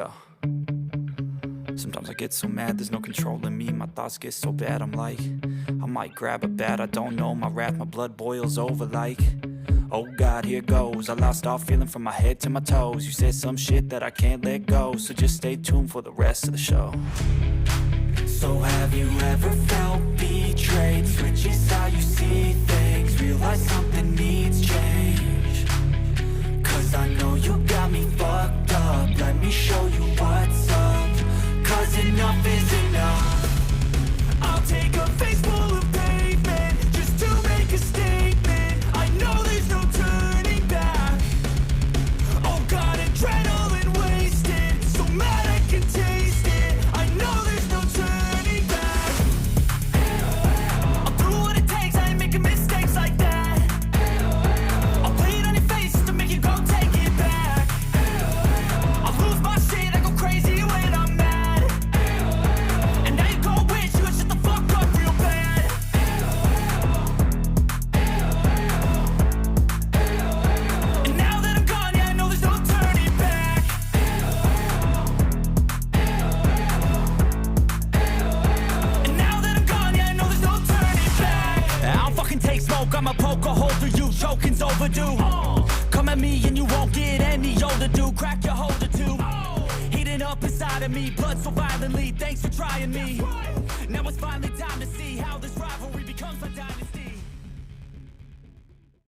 Yeah. Sometimes I get so mad, there's no controlling me. My thoughts get so bad, I'm like, I might grab a bat, I don't know. My wrath, my blood boils over like, oh God, here goes. I lost all feeling from my head to my toes. You said some shit that I can't let go, so just stay tuned for the rest of the show. So have you ever felt betrayed? Switches how you see things, realize something needs change. Cause I know you got me fucked up, let me show you what's up. Cause enough is enough. I'll take a face full of pavement just to make a statement. I know there's no turning back. Oh God, adrenaline wasted, so mad I can taste it. I know there's no turning back. I'll do what it takes, I ain't making mistakes like that. I'll play it on your face just to make you go take it back. I'll lose my shit, I go crazy when I'm mad. And now you go wish you would shut the fuck up real bad. And now that I'm gone, yeah, I know there's no turning back. And now that I'm gone, yeah, I know there's no turning back. I don't fucking take smoke, I'ma poke a hole through you, choking's overdue. Come at me and you won't get any older, dude. Crack your holder too. Heating up inside of me, blood so violently. Thanks for trying me. Now it's finally time to see how this rivalry becomes my dynasty.